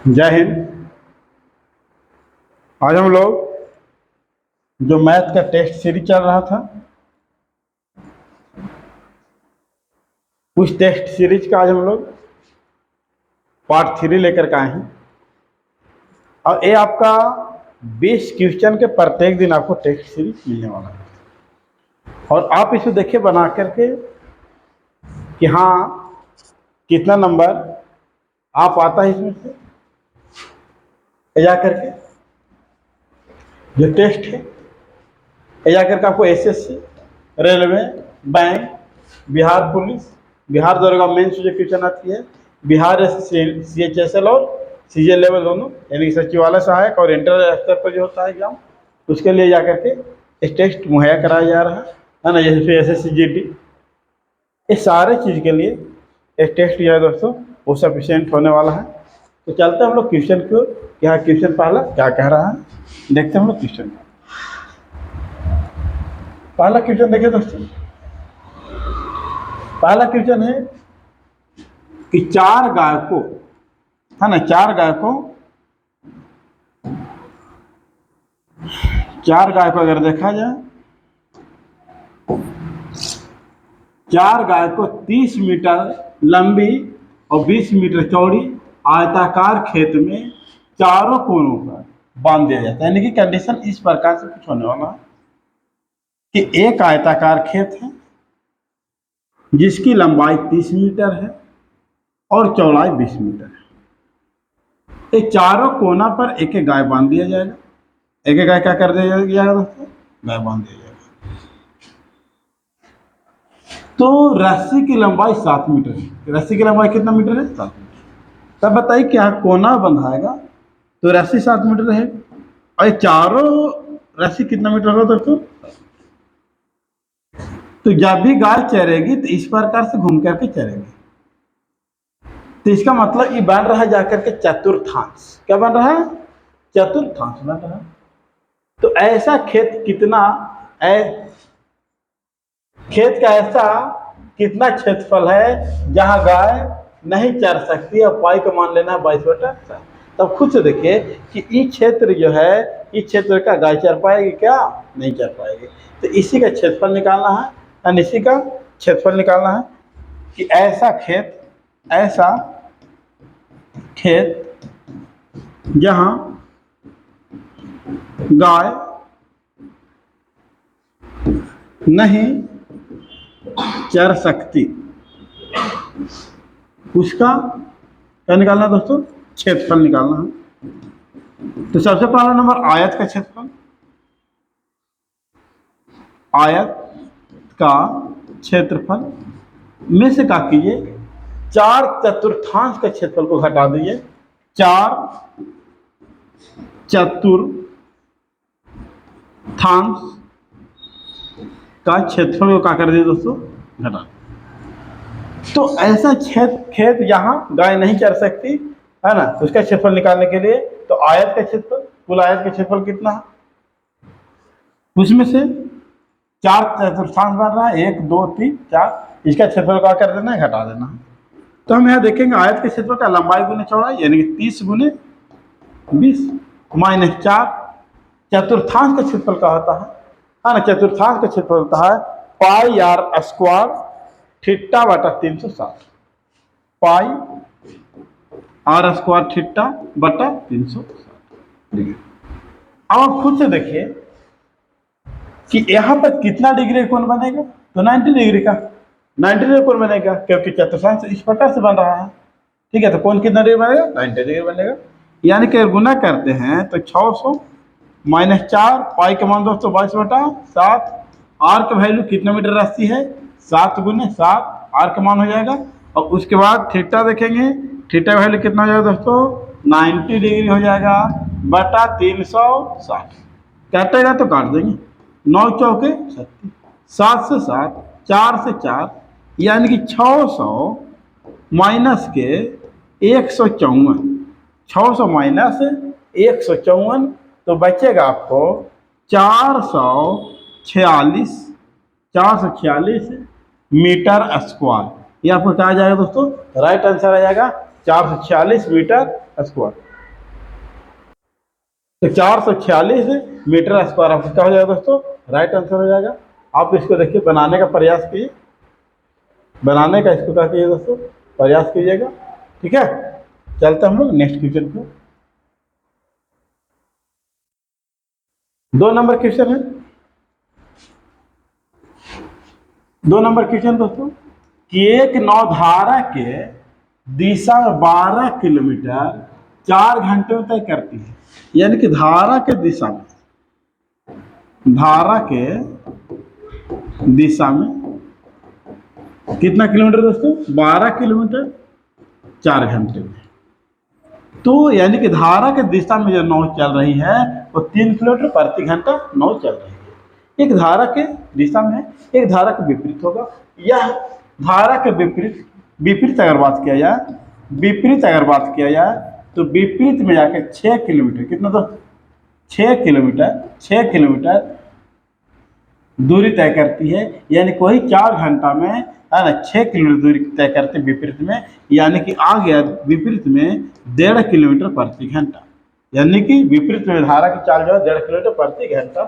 जय हिंद। आज हम लोग जो मैथ का टेस्ट सीरीज चल रहा था उस टेस्ट सीरीज का आज हम लोग पार्ट 3 लेकर के आए हैं और ये आपका 20 क्वेश्चन के प्रत्येक दिन आपको टेस्ट सीरीज मिलने वाला है और आप इसे देखिए बना करके कि हाँ कितना नंबर आ पाता है इसमें से जा करके जो टेस्ट है जा करके आपको SSC, railway, bank, Bihar police, Bihar दरोगा मेंस जो क्वेश्चन आती है, बिहार CHSL और CGL लेवल दोनों यानी कि सचिवालय सहायक और इंटर स्तर पर जो होता है एग्जाम उसके लिए जाकर के टेस्ट मुहैया कराया जा रहा है ना। जैसे SSC GT ये सारे चीज़ के लिए एक टेस्ट जो है दोस्तों वो सफिशिएंट होने वाला है। तो चलते हैं हम लोग क्वेश्चन को, क्या क्वेश्चन पहला क्या कह रहा है देखते हैं हम लोग क्वेश्चन। पहला क्वेश्चन देखिए दोस्तों, पहला क्वेश्चन है कि चार गायकों है ना, चार गायकों अगर देखा जाए, चार गायकों 30 मीटर लंबी और 20 मीटर चौड़ी आयताकार खेत में चारों कोनों पर बांध दिया जाता है। यानी कि कंडीशन इस प्रकार से कुछ होने वाला है कि एक आयताकार खेत है जिसकी लंबाई 30 मीटर है और चौड़ाई 20 मीटर है। ये चारों कोना पर एक एक गाय बांध दिया जाएगा। एक एक गाय क्या कर दिया जाएगा दोस्तों? गाय बांध दिया जाएगा। तो रस्सी की लंबाई 7 मीटर है। रस्सी की लंबाई कितना मीटर है? 7 मीटर। तब बताइए क्या कोना बंधाएगा तो रस्सी 7 मीटर रहेगी और चारों रस्सी कितना मीटर होगा दोस्तों? तो जब भी गाय चरेगी तो इस प्रकार से घूम करके चरेगी। तो इसका मतलब ये बन रहा है जाकर के चतुर्थांश। क्या बन रहा है? चतुर्थांश बन रहा है। तो ऐसा खेत कितना खेत का ऐसा कितना क्षेत्रफल है जहां गाय नहीं चर सकती और पाई को मान लेना 22/7। तब खुद से देखिए कि ये क्षेत्र जो है, इस क्षेत्र का गाय चर पाएगी क्या? नहीं चर पाएगी। तो इसी का क्षेत्रफल निकालना है और इसी का क्षेत्रफल निकालना है कि ऐसा खेत जहां गाय नहीं चर सकती उसका क्या निकालना है दोस्तों? क्षेत्रफल निकालना है। तो सबसे पहला नंबर आयत का क्षेत्रफल। आयत का क्षेत्रफल में से क्या कीजिए, 4 चतुर्थांश का क्षेत्रफल को घटा दीजिए। 4 चतुर्थांश का क्षेत्रफल को क्या कर दिए दोस्तों? घटा। तो ऐसा खेत जहां गाय नहीं चर सकती है ना, उसका क्षेत्रफल निकालने के लिए तो आयत का क्षेत्रफल, कुल आयत का क्षेत्रफल कितना है उसमें से 4 चतुर्थांश बन रहा है, 1 2 3 4, इसका क्षेत्रफल क्या कर देना है? घटा देना है। तो हम यहाँ देखेंगे आयत के क्षेत्रफल का लंबाई गुने चौड़ाई यानी कि 30 गुने 20 माइनस 4। चतुर्थांश का क्षेत्रफल क्या होता है ना? चतुर्थांश का क्षेत्रफल होता है पाई आर स्क्वायर थीटा बटा 360। पाई आर स्क्वायर थीटा बटा 360 डिग्री। अब आप खुद से देखिए कि यहाँ पर कितना डिग्री कोण बनेगा? तो 90 डिग्री का 90 डिग्री कोण बनेगा क्योंकि चतुर्थांश इस प्रकार से बन रहा है। ठीक है, तो कोण कितना डिग्री बनेगा? 90 डिग्री बनेगा। यानी कि गुना करते हैं तो 600 माइनस 4 पाई का मान दोस्तों 22/7। आर का वैल्यू कितना मीटर रस्सी है? 7 गुने 7 आर का मान हो जाएगा। और उसके बाद थीटा देखेंगे, थीटा का वैल्यू कितना हो जाएगा दोस्तों? 90 डिग्री हो जाएगा बटा 360। काटेगा तो काट देंगे, 9 चौके 36, 7 से 7, 4 से 4 यानी कि 600 माइनस के 154, 600 माइनस 154 तो बचेगा आपको 446 मीटर स्क्वायर। ये आपको क्या आ जाएगा दोस्तों? राइट आंसर आ जाएगा 446 मीटर स्क्वायर। तो 446 मीटर स्क्वायर आपका क्या हो जाएगा दोस्तों, राइट आंसर हो जाएगा। आप इसको देखिए, बनाने का प्रयास कीजिए, बनाने का इसको क्या कीजिए दोस्तों, प्रयास कीजिएगा। ठीक है, चलते हम लोग नेक्स्ट क्वेश्चन पे। 2 नंबर क्वेश्चन है, 2 नंबर क्वेश्चन दोस्तों, कि एक नौधारा के दिशा में 12 किलोमीटर 4 घंटे में तय करती है। यानी कि धारा के दिशा में, धारा के दिशा में कितना किलोमीटर दोस्तों, 12 किलोमीटर 4 घंटे में। तो यानी कि धारा के दिशा में जो नाव चल रही है वो 3 किलोमीटर प्रति घंटा नाव चल रही है। एक धारा के दिशा में है, एक धारा के विपरीत होगा। यह धारा के विपरीत, विपरीत अगर बात किया जाए, विपरीत अगर बात किया जाए तो विपरीत में जाकर 6 किलोमीटर, कितना दोस्तों, 6 किलोमीटर दूरी तय करती है। यानी कोई 4 घंटा में है ना 6 किलोमीटर दूरी तय करते हैं विपरीत में। यानी कि आ गया विपरीत में 1.5 किलोमीटर प्रति घंटा। यानी कि विपरीत में धारा की चाल जो है 1.5 किलोमीटर प्रति घंटा।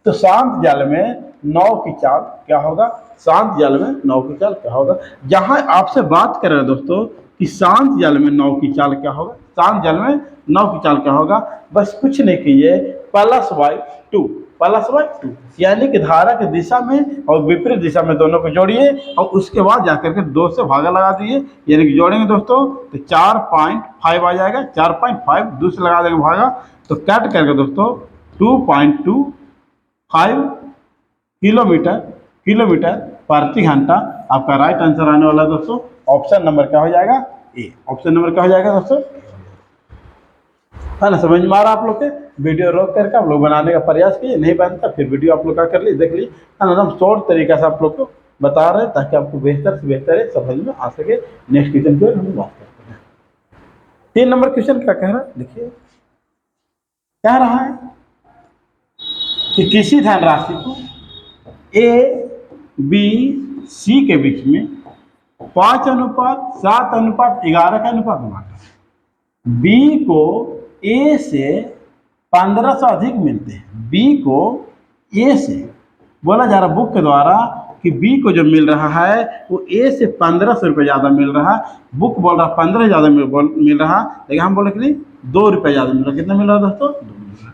तो शांत जल में नाव की चाल क्या होगा, शांत जल में नाव की चाल क्या होगा। जहां आपसे बात कर रहे हैं दोस्तों कि शांत जल में नाव की चाल क्या होगा, शांत जल में नाव की चाल क्या होगा, बस कुछ नहीं कीजिए, +/2, +/2। यानी कि धारा की दिशा में और विपरीत दिशा में दोनों को जोड़िए और उसके बाद जाकर के 2 से भागा लगा दीजिए। यानी कि जोड़ेंगे दोस्तों तो 4.5 आ जाएगा, 4.5 2 से लगा देंगे भागा तो कट करके दोस्तों 2.25 किलोमीटर प्रति घंटा आपका राइट आंसर आने वाला है दोस्तों। ऑप्शन नंबर क्या हो जाएगा, ए। ऑप्शन नंबर क्या हो जाएगा दोस्तों, है ना। समझ में आ रहा आप लोग के। वीडियो रोक करके आप लोग बनाने का प्रयास कीजिए, नहीं बनता फिर वीडियो आप लोग क्या कर लीजिए, देख लीजिए, है ना। हम शॉर्ट तरीके से आप लोग को बता रहे हैं ताकि आपको बेहतर से बेहतर समझ में आ सके। नेक्स्ट क्वेश्चन की हम बात करते हैं। 3 नंबर क्वेश्चन क्या कह रहा है, देखिए कह रहा है कि किसी धनराशि को ABC के बीच में 5:7:11 का अनुपात बांटा। बी को ए से 1500 अधिक मिलते हैं। बी को ए से बोला जा रहा बुक के द्वारा कि बी को जो मिल रहा है वो ए से 1500 रुपये ज़्यादा मिल रहा है। बुक बोल रहा 15 ज़्यादा मिल रहा, लेकिन हम बोले कि नहीं 2 रुपये ज़्यादा मिल रहा। कितना मिल रहा दोस्तों, 2 मिल रहा।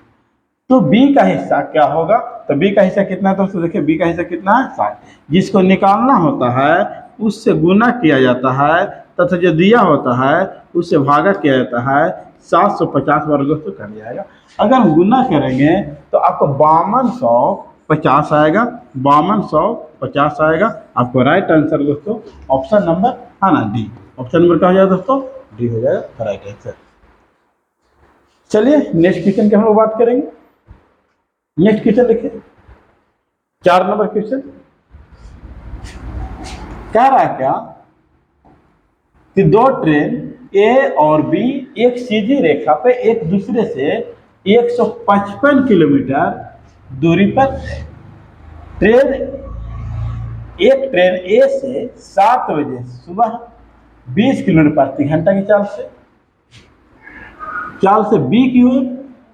तो बी का हिस्सा क्या होगा, तो बी का हिस्सा कितना है दोस्तों, देखिए बी का हिस्सा कितना है 60। जिसको निकालना होता है उससे गुना किया जाता है तथा जो दिया होता है उससे भागा किया जाता है। 750 बार दोस्तों कर जाएगा। अगर हम गुना करेंगे तो आपको 5250 आएगा, 5250 आएगा। आपको राइट आंसर दोस्तों ऑप्शन नंबर है ना डी। ऑप्शन नंबर क्या हो जाएगा दोस्तों, डी हो जाएगा राइट आंसर। चलिए नेक्स्ट क्वेश्चन की हम लोग बात करेंगे। नेक्स्ट क्वेश्चन देखिए, 4 नंबर क्वेश्चन कह रहा है क्या कि 2 ट्रेन ए और बी एक सीधी रेखा पे एक दूसरे से 155 किलोमीटर दूरी पर एक ट्रेन ए से 7 बजे सुबह 20 किलोमीटर प्रति घंटा की चाल से बी की ओर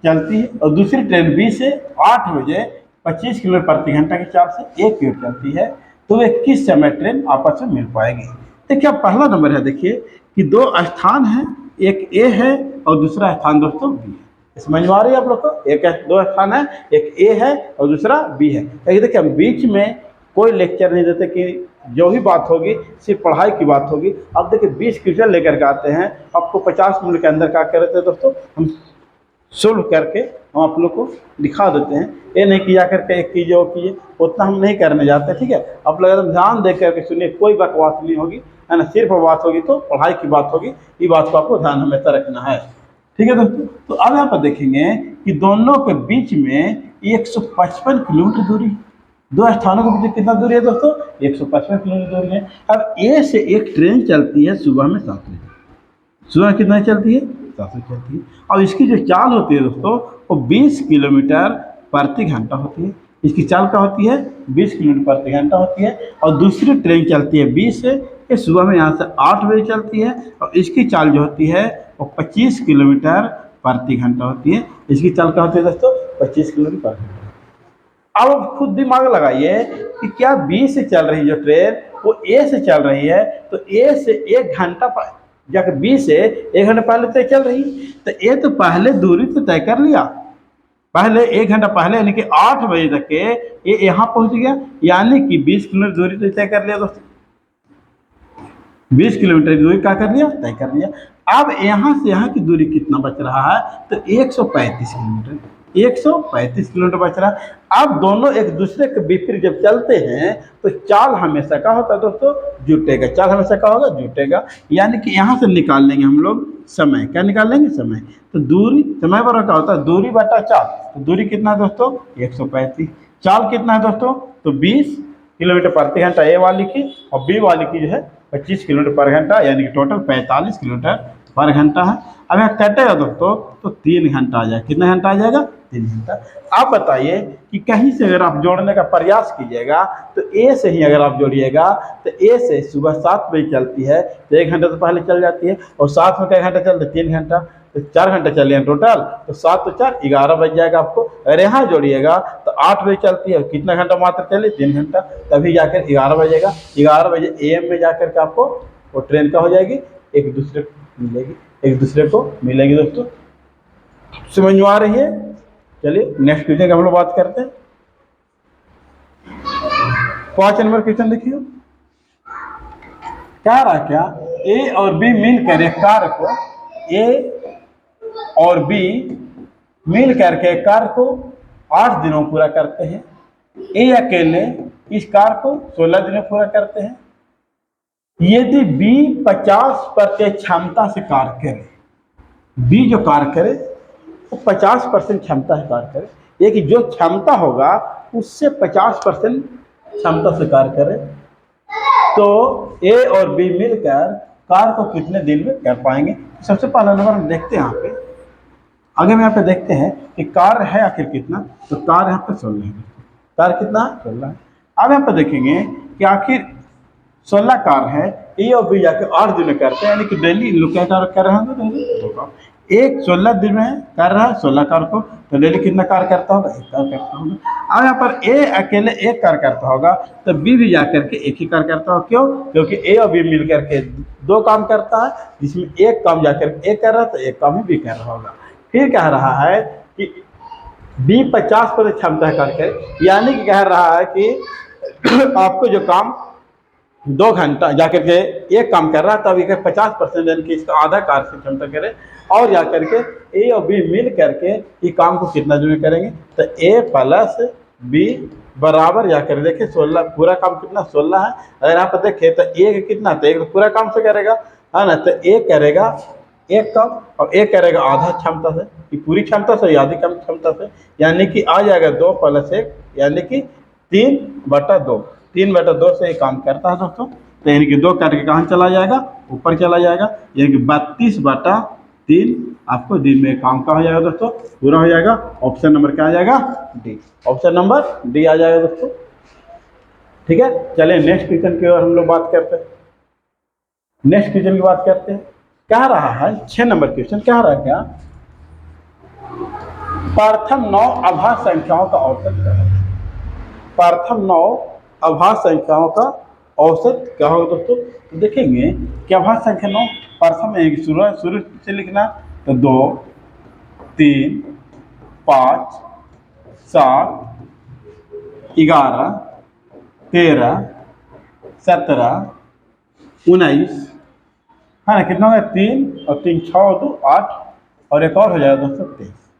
चलती है और दूसरी ट्रेन बी से 8 बजे 25 किलोमीटर प्रति घंटा की चाल से ए की ओर चलती है। तो वे किस समय ट्रेन आपस में मिल पाएगी। देखिए पहला नंबर है, देखिए कि 2 स्थान हैं, एक ए है और दूसरा स्थान दोस्तों बी है। समझ में आ रही है आप लोग को, एक 2 स्थान है, एक ए है और दूसरा बी है। देखिए हम बीच में कोई लेक्चर नहीं देते कि जो भी बात होगी सिर्फ पढ़ाई की बात होगी। अब देखिए 20 क्वेश्चन लेकर के आते हैं, आपको 50 मिनट के अंदर क्या कर रहे थे दोस्तों, हम सोल्व करके हम आप लोग को दिखा देते हैं। ये नहीं किया करके एक कीजिए वो कीजिए, उतना हम नहीं करने जाते। ठीक है, आप लोग एकदम ध्यान दे करके सुनिए, कोई बकवास नहीं होगी, है ना। सिर्फ बात होगी तो पढ़ाई की बात होगी, ये बात को आपको ध्यान हमेशा रखना है। ठीक है दोस्तों, तो अब यहाँ पर देखेंगे कि दोनों के बीच में 155 किलोमीटर दूरी है। 2 स्थानों के बीच कितना दूरी है दोस्तों, 155 किलोमीटर दूरी है। अब ए से एक ट्रेन चलती है सुबह में 7 बजे। सुबह कितना चलती है, 7 बजे चलती है। और इसकी जो चाल होती है दोस्तों वो 20 किलोमीटर प्रति घंटा होती है। इसकी चाल क्या होती है, 20 किलोमीटर प्रति घंटा होती है। और दूसरी ट्रेन चलती है 20 से, ये सुबह में यहाँ से 8 बजे चलती है और इसकी चाल जो होती है वो 25 किलोमीटर प्रति घंटा होती है। इसकी चाल क्या होती है दोस्तों, 25 किलोमीटर पर घंटा। अब खुद दिमाग लगाइए कि क्या बी से चल रही जो ट्रेन वो ए से चल रही है, तो ए से 1 घंटा जाकर बी से 1 घंटा पहले तय चल रही, तो ए तो पहले दूरी तो तय कर लिया, पहले 1 घंटा पहले यानी कि 8 बजे तक के ये यहाँ पहुंच गया, यानी कि 20 किलोमीटर दूरी तो तय कर लिया दोस्तों। 20 किलोमीटर की दूरी क्या कर लिया, तय कर लिया। अब यहाँ से यहाँ की दूरी कितना बच रहा है, तो 135 किलोमीटर, 135 किलोमीटर बच रहा है। अब दोनों एक दूसरे के विपरीत जब चलते हैं तो चाल हमेशा क्या होता है दोस्तों, जुटेगा। चाल हमेशा क्या होगा, जुटेगा। यानी कि यहाँ से निकाल लेंगे हम लोग समय, क्या निकाल लेंगे, समय। तो दूरी, समय बराबर क्या होता है, दूरी बटा चाल। तो दूरी कितना है दोस्तों, 135। चाल कितना है दोस्तों, तो 20 किलोमीटर प्रति घंटा ए वाली की, और बी वाली की जो है 25 किलोमीटर पर घंटा, यानी कि टोटल 45 किलोमीटर पर घंटा है। अब यहाँ कटेगा दोस्तों तो 3 घंटा आ जाएगा। कितना घंटा आ जाएगा, 3 घंटा। आप बताइए कि कहीं से अगर आप जोड़ने का प्रयास कीजिएगा तो ए से ही अगर आप जोड़िएगा तो ए से सुबह 7 बजे चलती है तो 1 घंटा तो पहले चल जाती है, और 7 में क्या घंटा चलता है, 3 घंटा, तो 4 घंटे चले हैं टोटल। तो 7 तो 4 11 बज जाएगा आपको। अगर यहाँ जोड़िएगा तो 8 बजे चलती है, कितना घंटा मात्र चले, 3 घंटा, तभी जाकर 11 बजेगा। 11 बजे AM में जाकर के आपको वो ट्रेन का हो जाएगी, एक दूसरे को मिलेगी, एक दूसरे को मिलेगी दोस्तों। समझ में आ रही है। चलिए नेक्स्ट क्वेश्चन का हम लोग बात करते हैं। 5 नंबर क्वेश्चन देखिए, कह रहा क्या, ए और बी मिलकर एक कार्य को, ए और बी मिल करके कार्य को 8 दिनों में पूरा करते हैं। ए अकेले इस कार्य को 16 दिनों में पूरा करते हैं। यदि बी 50% क्षमता से कार्य करे, बी जो कार्य करे वो 50% क्षमता से कार्य करे, ये कि जो क्षमता होगा उससे 50% क्षमता से कार्य करे, तो ए और बी मिलकर कार्य को कितने दिन में कर पाएंगे। सबसे पहला नंबर हम देखते हैं यहाँ पे, आगे में यहाँ पे देखते हैं कि कार्य है आखिर कितना, तो कार्य यहाँ पे 16 है। कार्य कितना, 16 है। अब यहाँ पे देखेंगे कि आखिर 16 कार्य है, ए और बी जाकर 8 दिन में करते हैं, यानी कि डेली इन लोग क्या कार्य कर रहे होंगे, एक 16 दिन में कर रहा है 16 कार्य को, तो डेली कितना कार्य करता होगा, 1 कार्य करता होगा। अब यहाँ पर ए अकेले 1 कार्य करता होगा, तो बी भी जाकर के 1 ही कार्य करता होगा। क्यों, क्योंकि ए और बी मिल करके 2 काम करता है, जिसमें एक काम जाकर ए कर रहा है तो एक काम ही बी कर रहा होगा। फिर कह रहा है कि बी 50% क्षमता कार्य करे, यानी कि कह रहा है कि आपको जो काम 2 घंटा जाकर के एक काम कर रहा है, तब ये 50% यानी कि इसका आधा कार्य से क्षमता करे, और जाकर के ए और बी मिल करके ये काम को कितना दिन में करेंगे, तो ए प्लस बी बराबर जाकर देखें 16, पूरा काम कितना 16 है। अगर यहाँ पर देखें तो ए कितना, तो एक तो पूरा काम से करेगा, है ना, तो ए करेगा एक काम, और एक करेगा आधा क्षमता से, कि पूरी क्षमता से या आधी कम क्षमता से, यानी कि आ जाएगा 2 + 1 यानी कि 3/2, 3/2 से ये काम करता है दोस्तों। तो यानी कि 2 करके कहाँ चला जाएगा, ऊपर चला जाएगा, यानी कि 32/3 आपको दिन में काम का हो जाएगा दोस्तों, पूरा हो जाएगा। ऑप्शन नंबर क्या आ जाएगा, डी। ऑप्शन नंबर डी आ जाएगा दोस्तों। ठीक है, चलिए नेक्स्ट क्वेश्चन की ओर हम लोग बात करते हैं। नेक्स्ट क्वेश्चन की बात करते हैं, कह रहा है 6 नंबर क्वेश्चन, कह रहा है क्या, प्रथम 9 अभाज्य संख्याओं का औसत क्या है। प्रथम 9 अभाज्य संख्याओं का औसत क्या होगा दोस्तों। तो देखेंगे कि अभाज्य संख्या 9 प्रथम शुरू से लिखना, तो 2 3 5 7 11 13 17 19 है ना, कितना होगा, 3 और 3 6 और 2 8, और एक और हो जाएगा दोस्तों 23।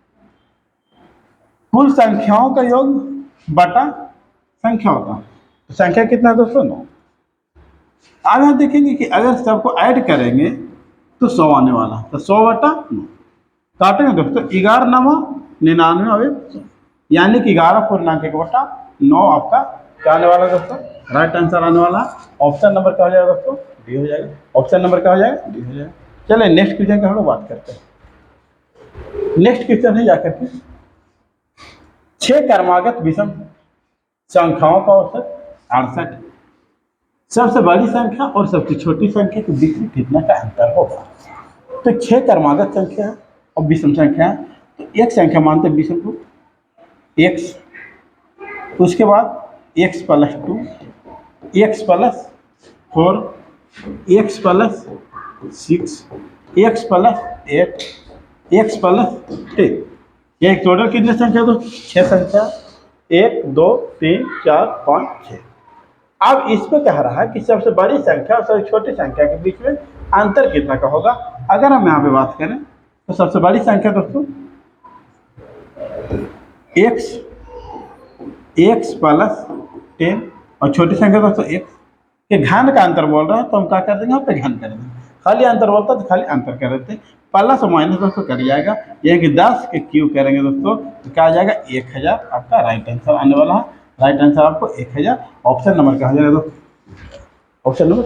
कुल संख्याओं का योग बटा संख्याओं का, तो संख्या कितना दोस्तों, 9। अब हम देखेंगे कि अगर सबको ऐड करेंगे तो 100 आने वाला, तो 100/9 काटेंगे दोस्तों, 11 9 99 और 100, यानी कि 11.1/9 आपका क्या आने वाला दोस्तों, राइट आंसर आने वाला। ऑप्शन नंबर क्या हो जाएगा दोस्तों, डी हो जाएगा। ऑप्शन नंबर क्या हो जाएगा, डी हो जाएगा। चलिए नेक्स्ट क्वेश्चन की हम लोग बात करते हैं। नेक्स्ट क्वेश्चन है जाकर के 6 क्रमागत विषम संख्याओं का औसत 68, सबसे बड़ी संख्या और सबसे छोटी संख्या के बीच में कितना का अंतर होगा। तो 6 क्रमागत संख्या है, और विषम संख्या है, तो एक संख्या मानते हैं विषम को एक्स, उसके बाद x plus 2, x plus 4, x plus 6, x plus 8, x plus 10। ये टोटल कितने संख्या दो? 6 संख्या, 1 2 3 4 5 6। अब इसमें कह रहा है कि सबसे बड़ी संख्या और सबसे छोटी संख्या के बीच में अंतर कितना का होगा। अगर हम यहाँ पे बात करें तो सबसे बड़ी संख्या दोस्तों एक्स, एक्स प्लस 10, और छोटी संख्या दोस्तों एक्स के घन का अंतर बोल रहा है, तो हम क्या कर देंगे, यहाँ पे घन कर देंगे। खाली अंतर बोलता है तो खाली अंतर कर देते हैं, प्लस और माइनस दोस्तों कर जाएगा, यानी कि 10 के क्यूब करेंगे दोस्तों तो क्या आ जाएगा 1000। आपका राइट आंसर आने वाला है। राइट आंसर आपको 1000 ऑप्शन नंबर का हो जाएगा दोस्तों, ऑप्शन नंबर।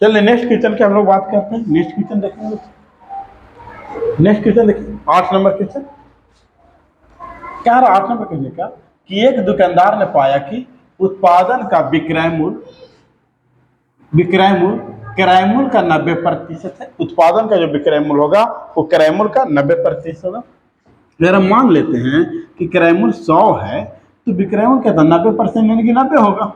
चलिए नेक्स्ट क्वेश्चन की हम लोग बात करते हैं। नेक्स्ट क्वेश्चन देखेंगे, नेक्स्ट क्वेश्चन देखिए 8 नंबर क्वेश्चन क्या रहा। 8 नंबर क्वेश्चन का कि एक दुकानदार ने पाया कि उत्पादन का विक्रय मूल्य क्रय मूल्य का 90% है। उत्पादन का जो विक्रय मूल्य होगा वो क्रय मूल्य का 90% होगा। अगर हम मान लेते हैं कि क्रय मूल्य 100 है तो विक्रय मूल्य क्या था 90% यानी कि 90 होगा।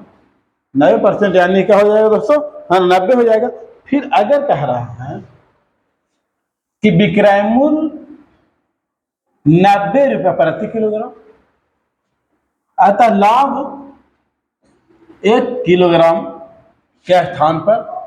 90% यानी क्या हो जाएगा दोस्तों, हाँ 90 हो जाएगा। फिर अगर कह रहा है कि विक्रय मूल्य 90 रुपये प्रति किलोग्राम, अतः लाभ 1 किलोग्राम के स्थान पर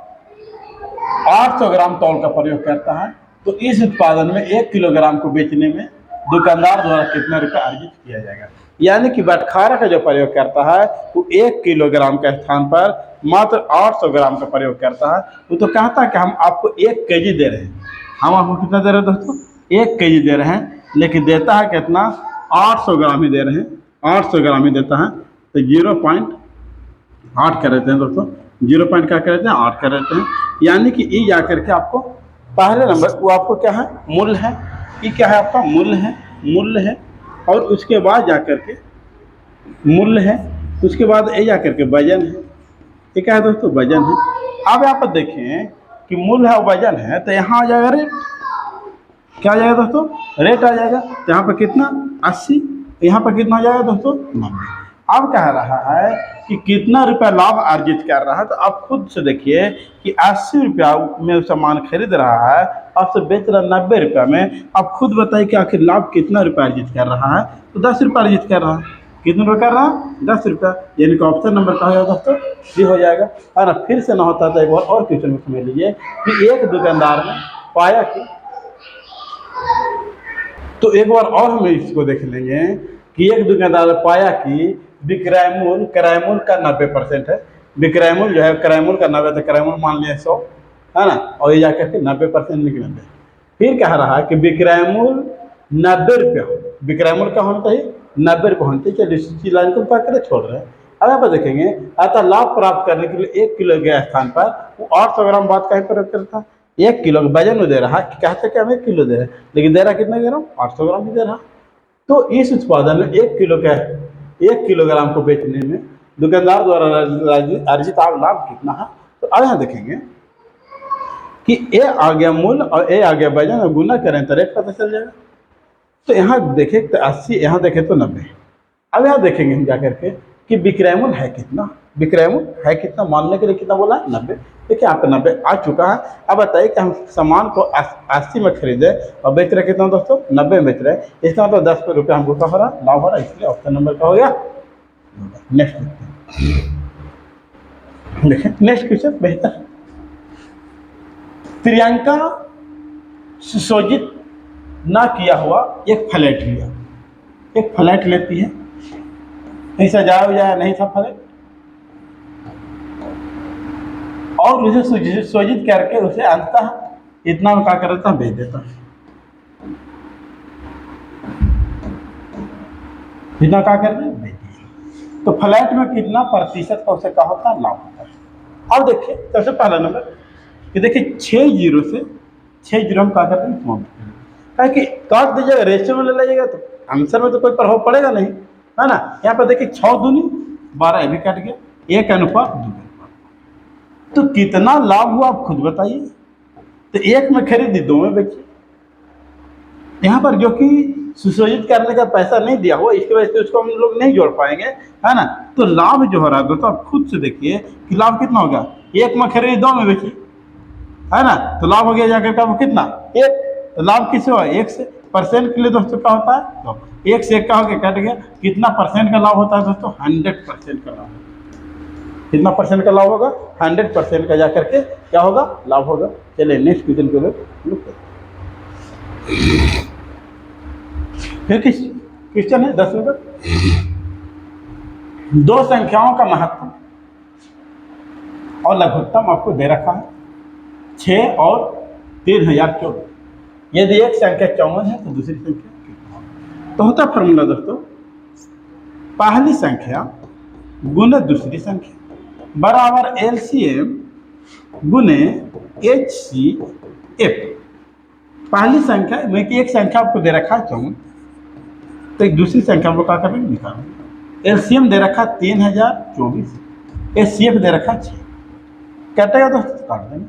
800 ग्राम तौल का प्रयोग करता है, तो इस उत्पादन में 1 किलोग्राम को बेचने में दुकानदार द्वारा कितना रुपया अर्जित किया जाएगा। यानी कि बटखारा का जो प्रयोग करता है वो 1 किलोग्राम के स्थान पर मात्र 800 ग्राम का प्रयोग करता है। वो तो कहता है कि हम आपको 1 केजी दे रहे हैं, हम आपको कितना दे रहे हैं दोस्तों, 1 केजी दे रहे हैं, लेकिन देता है कितना 800 ग्राम ही दे रहे हैं, 800 ग्राम ही देता है। तो 0.8 कर देते हैं दोस्तों, 0 पॉइंट क्या कर देते हैं 8 कर देते हैं। यानी कि ई जा करके आपको पहले नंबर वो आपको क्या है मूल्य है, ई क्या है आपका मूल्य है, और उसके बाद जा करके मूल्य है, उसके बाद ए जा करके वजन है। ये क्या है दोस्तों वजन है। अब यहाँ पर देखें कि मूल्य है और वजन है, तो यहाँ आ जाएगा रेट, क्या आ जाएगा दोस्तों रेट आ जाएगा। तो यहाँ पर कितना 80, यहाँ पर कितना आ जाएगा दोस्तों 90। अब कह रहा है कि कितना रुपया लाभ अर्जित कर रहा है, तो आप खुद से देखिए कि 80 रुपया में सामान खरीद रहा है, आपसे बेच रहा है 90 रुपया में। आप खुद बताइए कि आखिर लाभ कितना रुपया अर्जित कर रहा है, तो 10 रुपया अर्जित कर रहा है। कितना रुपया कर रहा है 10 रुपया, यानी कि ऑप्शन नंबर का हो जाएगा दोस्तों डी हो जाएगा। और ना फिर से ना होता तो एक बार और क्वेश्चन में समझ लीजिए कि एक दुकानदार ने पाया कि, तो एक बार और हम इसको देख लेंगे कि एक दुकानदार ने पाया कि विक्रय मूल्य क्रय मूल्य का 90% है। विक्रय मूल्य जो है क्रय मूल्य का 90, तो क्रय मूल्य मान लिया 100 है ना, और ये जाकर के 90% निकलेंगे। फिर कह रहा है कि विक्रय मूल्य 90 रुपया हो, विक्रय मूल्य का होना चाहिए 90 रुपये होना चाहिए। चलिए इसी लाइन को क्या करें छोड़ रहे हैं। अब यहाँ पर देखेंगे अतः लाभ प्राप्त करने के लिए 1 किलो के स्थान पर वो 800 ग्राम बात का ही प्रयोग करता है। 1 किलो का वजन दे रहा है, कहते कि हम 1 किलो दे रहे हैं, लेकिन दे रहा कितना दे रहा हूँ 800 ग्राम ही दे रहा। तो इस उत्पादन में 1 किलोग्राम को बेचने में दुकानदार द्वारा अर्जित लाभ कितना है। तो अब यहाँ देखेंगे कि ए आ गया मूल्य और ए आ गया वजन, और गुना करें तो रेट पता चल जाएगा। तो यहाँ देखें तो 80, यहाँ देखें तो 90। अब यहाँ देखेंगे हम जाकर के कि विक्रय मूल्य है कितना, विक्रय मूल्य है कितना, मानने के लिए कितना बोला है 90। देखिए यहाँ पे 90 आ चुका है। अब बताइए कि हम सामान को 80 में खरीदे और बेच रहे कितना दोस्तों 90 में बेच रहे, इसका मतलब 10 रुपये हमको क्या हो रहा लाभ हो रहा है, इसलिए ऑप्शन नंबर का हो गया। नेक्स्ट देखिए नेक्स्ट क्वेश्चन बेहतर। प्रियंका सुशोभित ना किया हुआ एक फ्लैट लिया, एक फ्लैट लेती है, नहीं सजाया हुआ नहीं था फ्लैट, और उसे सुशोभित करके उसे अंततः इतना में क्या कर देता बेच देता, इतना क्या कर दे बेच देता। तो फ्लैट में कितना प्रतिशत का उसे क्या होता है लाभ होता है। अब देखिए सबसे पहला नंबर कि देखिए 6 जीरो से 6 जीरो हम क्या करते हैं समाप्त, कि काट दीजिएगा रेशियो में ले लीजिएगा तो आंसर में तो कोई प्रभाव पड़ेगा नहीं, है ना। यहाँ पर देखिए 6 दूनी 12 भी कट गया, 1 अनुपात 2। तो कितना लाभ हुआ आप खुद बताइए। तो 1 में खरीदी 2 में बेची, यहाँ पर जो कि सुशोषित करने का पैसा नहीं दिया हुआ, इसकी वजह से उसको हम लोग नहीं जोड़ पाएंगे, है ना। तो लाभ जो हो रहा है दोस्तों, आप खुद से देखिए कि लाभ कितना होगा। एक में खरीदी, दो में बेची, है ना, तो लाभ हो गया जाकर का वो कितना, एक। तो लाभ किससे हुआ, एक से। परसेंट के लिए दोस्तों क्या होता है, तो एक से एक का हो गया, कट गया। कितना परसेंट का लाभ होता है दोस्तों, 100% का लाभ। कितना परसेंट का लाभ होगा, 100% का जाकर के क्या होगा, लाभ होगा। चलिए नेक्स्ट क्वेश्चन के लिए लुक करते हैं। फिर किस क्वेश्चन है 10 नंबर, दो संख्याओं का महत्व और लघुत्तम आपको दे रखा है, 6 और 3024। यदि एक संख्या 54 है तो दूसरी संख्या कितना होगा। तो होता फॉर्मूला दोस्तों, पहली संख्या गुने दूसरी संख्या बराबर एलसीएम गुने HCF। पहली संख्या में कि एक संख्या आपको दे रखा है 54, तो एक दूसरी संख्या को क्या करेंगे, निकालेंगे। एलसीएम दे रखा 3024, HCF दे रखा 6। कटेगा दोस्तों, काट देंगे।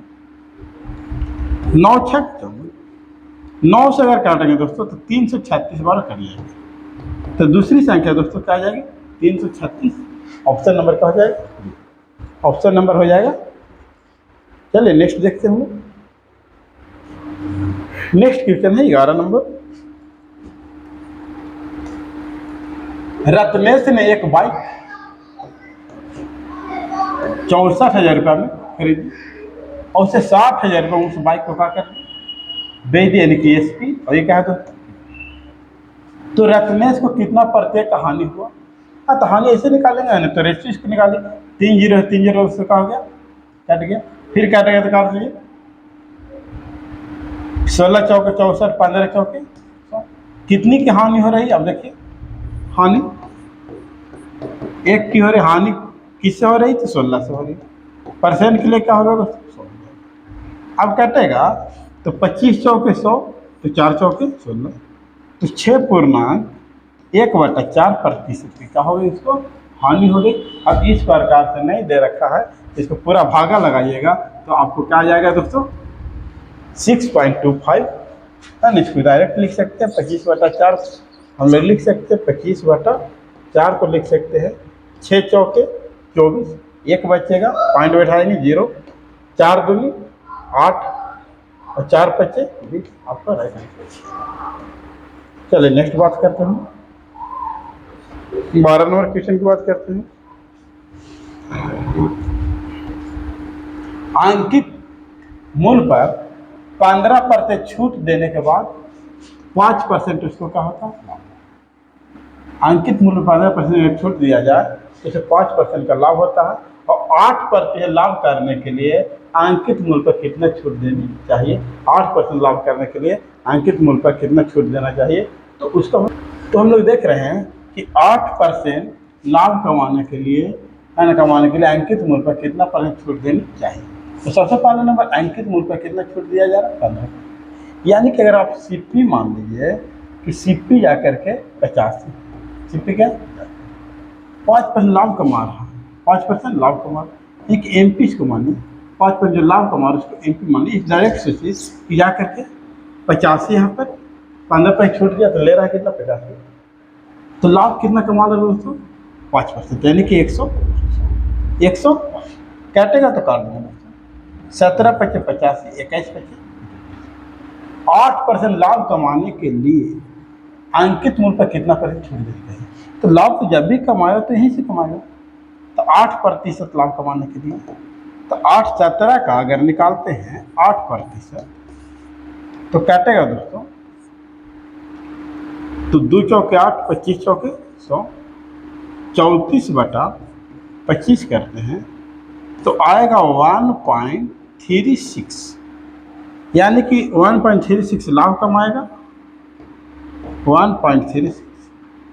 9 6 9 से अगर काटेंगे दोस्तों तो 336 बार कट जाएगा। तो दूसरी संख्या दोस्तों क्या आ जाएगी, 336। ऑप्शन नंबर क्या हो जाएगा, ऑप्शन नंबर हो जाएगा। चलिए नेक्स्ट देखते हैं। नेक्स्ट क्वेश्चन है 11 नंबर। रत्नेश ने एक बाइक 64,000 रुपये में खरीदी और उसे 60,000 रुपये उस बाइक को क्या कर बेच दिया, यानी कि एसपी। और ये क्या है तो रत्नेश को कितना प्रत्येक का हानि हुआ। हाँ, तो हानि ऐसे निकालेंगे ना, तो रेशियो इसको निकालें। 3 0 3 0 उससे क्या हो गया, कट गया। फिर काटेगा तो काट दीजिए, 16 चौके 64, 15 चौके, कितनी की हानि हो रही है। अब देखिए हानि एक की हो रही, हानि किससे हो रही, तो 16 से हो रही। परसेंट के लिए क्या होगा दोस्तों, 100। अब कटेगा तो 25 चौके 100, तो 4 चौके 16, तो 6.1/4% की क्या हो गई, इसको हानि हो गई। अब इस प्रकार से नहीं दे रखा है, इसको पूरा भागा लगाइएगा तो आपको क्या आ जाएगा दोस्तों, 6.25। है, इसको डायरेक्ट लिख सकते हैं 25/4। हम लोग लिख सकते हैं 25/4 को लिख सकते हैं। 6 चौके 24, एक बचेगा, पॉइंट बैठाएंगे 0, 4 दूनी 8 और 4 बचे 20, आपका राइट आंसर। चलिए नेक्स्ट बात करते हैं, 12 नंबर क्वेश्चन की बात करते हैं। अंकित मूल पर 15% छूट देने के बाद 5% उसको क्या होता है, अंकित मूल्य 15% छूट दिया जाए तो इसे 5% का लाभ होता है। और 8% लाभ करने के लिए अंकित मूल्य पर कितना छूट देनी चाहिए, 8% लाभ करने के लिए अंकित मूल्य पर कितना छूट देना चाहिए। तो उसका तो हम लोग देख रहे हैं कि 8% लाभ कमाने के लिए, है ना, कमाने के लिए अंकित मूल्य पर कितना % छूट देनी चाहिए। तो सबसे पहला नंबर, अंकित मूल्य पर कितना छूट दिया जा रहा है, 15। यानी कि अगर आप सीपी मान लीजिए कि सीपी जा करके 50, सीपी क्या 5% लाभ कमा रहा है, 5% लाभ कमा रहा है। एक एमपी इसको मानिए, 5% जो लाभ कमा रहा है उसको एमपी मानिए। डायरेक्ट सोचिए कि जा करके 50 यहाँ पर 15% छूट गया तो ले रहा है कितना, 50। तो लाभ कितना कमा रहा है दोस्तों, 5%, यानी कि 100 काटेगा तो काट देंगे। 17 पचे 85, 21 पचे 8% लाभ कमाने के लिए अंकित मूल्य पर कितना % छूट देते हैं। तो लाभ तो जब भी कमाएगा तो यहीं से कमाएगा। तो 8% लाभ कमाने के लिए, तो 8 17 का अगर निकालते हैं 8%, तो काटेगा दोस्तों, तो 2 चौके 8, 25 चौके 100, 34/25 करते हैं तो आएगा 1.36, यानी कि 1.36 लाभ कमाएगा, 1.36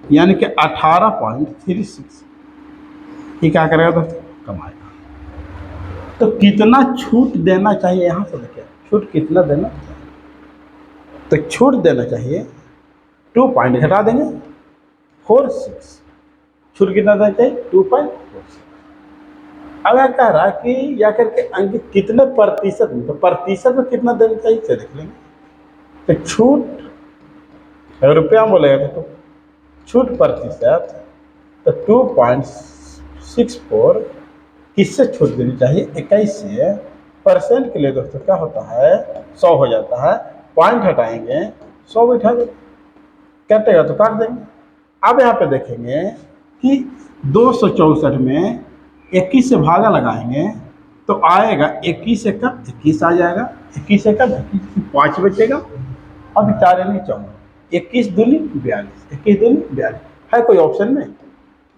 यानी कि 18.36 ये क्या करेगा दोस्तों, कमाएगा। तो कितना छूट देना चाहिए, यहाँ से देखिए छूट कितना देना चाहिए। तो छूट देना चाहिए 2 पॉइंट घटा देंगे 46, छूट कितना देना चाहिए 2.46। अगर कह रहा है कि या करके अंकित कितने प्रतिशत में, तो प्रतिशत में कितना देना चाहिए इसे देख लेंगे। तो छूट अगर रुपया में बोलेगा तो छूट प्रतिशत तो 2.64 किससे छूट देनी चाहिए, 21 से। परसेंट के लिए दोस्तों क्या होता है, 100 हो जाता है। पॉइंट हटाएंगे, 100 बैठा देंगे, कटेगा तो काट देंगे। अब यहाँ पे देखेंगे कि 264 में 21 से भागा लगाएंगे तो आएगा 21 से कम 21 आ जाएगा, 21 से कम 21, 5 बचेगा। अब 4 यानी 14, 21 दूनी 42, 21 दूनी 42 है। कोई ऑप्शन में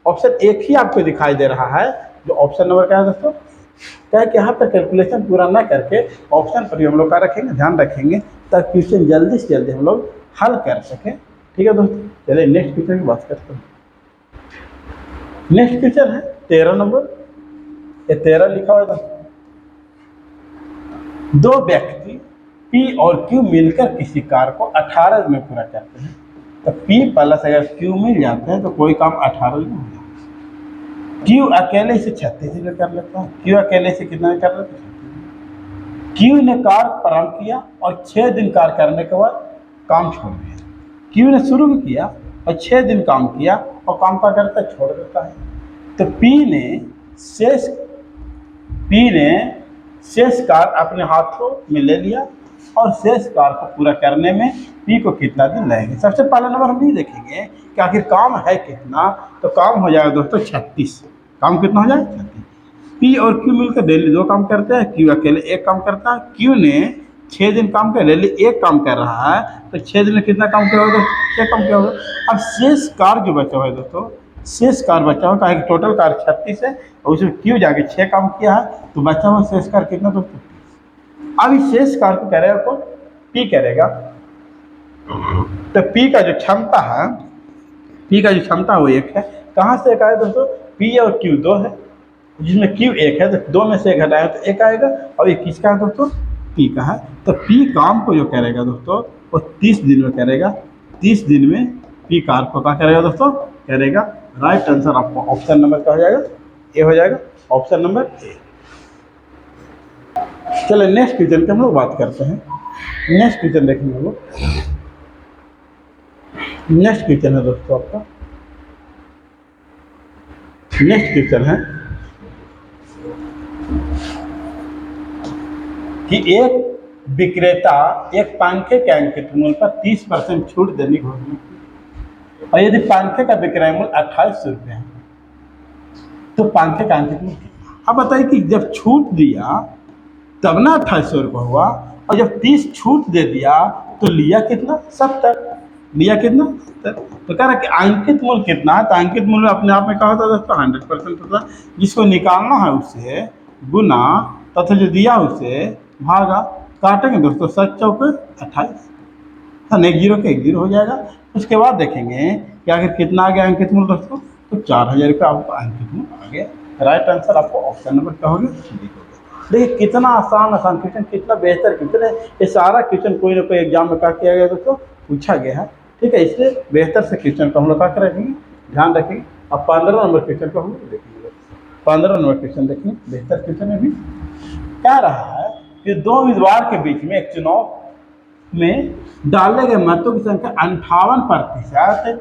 ऑप्शन एक ही आपको दिखाई दे रहा है, जो ऑप्शन नंबर क्या है दोस्तों। क्या है कि यहाँ पर कैलकुलेशन पूरा ना करके ऑप्शन पर ही हम लोग का रखेंगे, ध्यान रखेंगे, ताकि क्वेश्चन जल्दी से जल्दी हम लोग हल कर सकें। ठीक है दोस्तों, चलिए नेक्स्ट क्वेश्चन की बात करते हैं। नेक्स्ट क्वेश्चन है 13 नंबर, ये 13 लिखा हुआ था। दो व्यक्ति P और Q मिलकर किसी कार्य को 18 दिन में पूरा करते हैं, तो P प्लस अगर Q मिल जाते हैं तो कोई काम 18 दिन में हो जाता है। Q अकेले से 36 दिन में कर लेता है। Q अकेले से कितना में कर लेता है? Q ने कार्य प्रारंभ किया और 6 दिन कार्य करने के बाद काम छोड़ दिया। Q ने शुरू भी किया और 6 दिन काम किया और काम क्या करता है, छोड़ देता है। तो P ने शेष कार्य अपने हाथों में ले लिया और शेष कार्य को पूरा करने में P को कितना दिन लगेंगे। सबसे पहला नंबर हम ये देखेंगे कि आखिर काम है कितना, तो काम हो जाएगा दोस्तों 36। काम कितना हो जाएगा, 36। P और Q मिलकर डेली 2 काम करते हैं, Q अकेले 1 काम करता है। Q ने 6 दिन काम किया, डेली 1 काम कर रहा है, तो 6 दिन में कितना काम किया होगा, 6 काम किया होगा। अब शेष कार्य जो बचा हुआ है दोस्तों, शेष कार्य बचा हुआ है, टोटल कार्य 36 है और उसमें Q जाके 6 काम किया है, तो बचा हुआ शेष कार्य कितना दोस्तों। अब इस शेष कार्य को करेगा कौन, P करेगा। तो P का जो क्षमता है, वो 1 है। कहाँ से 1 आया दोस्तों, P और Q 2 है, जिसमें Q 1 है, तो 2 में से 1 घटाएगा तो 1 आएगा, और 1 किसका है दोस्तों, P का है। तो P काम को जो करेगा दोस्तों वो 30 दिन में करेगा। 30 दिन में P कार्य को क्या करेगा दोस्तों, करेगा। राइट आंसर आपको ऑप्शन नंबर क्या हो जाएगा, ए हो जाएगा, ऑप्शन नंबर ए। चलो नेक्स्ट क्वेश्चन की हम लोग बात करते हैं। नेक्स्ट क्वेश्चन देखेंगे हम लोग। नेक्स्ट क्वेश्चन है दोस्तों आपका, नेक्स्ट क्वेश्चन है कि एक विक्रेता एक पंखे के अंकित मूल्य पर 30% छूट देने की घोषणा की, और यदि पंखे का विक्रय मूल्य 2800 रुपये है तो पंखे का अंकित मूल्य कितना। अब बताइए कि जब छूट दिया तब ना 2800 रुपये हुआ, और जब 30 छूट दे दिया तो लिया कितना, 70। लिया कितना, 70। तो कह रहा कि अंकित मूल्य कितना है, तो अंकित मूल्य अपने आप में क्या होता है दोस्तों, 100% होता है। जिसको निकालना है उसे गुना तथा जो दिया उसे भागा, काटेंगे दोस्तों 7 चौके 28, हाँ, 1 जीरो के 1 जीरो हो जाएगा। उसके बाद देखेंगे कि आखिर कितना आ गया अंकित मूल्य दोस्तों, तो 4000 रुपये आपका अंकित मूल्य आ गया। राइट आंसर आपको ऑप्शन नंबर क्या हो गया, डी हो गया। देखिए कितना आसान क्वेश्चन, कितना बेहतर क्वेश्चन है। ये सारा क्वेश्चन कोई ना कोई एग्जाम में क्या किया गया दोस्तों, पूछा गया है। ठीक है, इसलिए बेहतर से क्वेश्चन को हम लोग क्या करेंगे, ध्यान रखेंगे। अब 15 नंबर क्वेश्चन को हम लोग देखेंगे। 15 नंबर क्वेश्चन देखेंगे, बेहतर क्वेश्चन है भी। क्या रहा है कि 2 उम्मीदवार के बीच में एक चुनाव में डाले गए मतों की संख्या 58%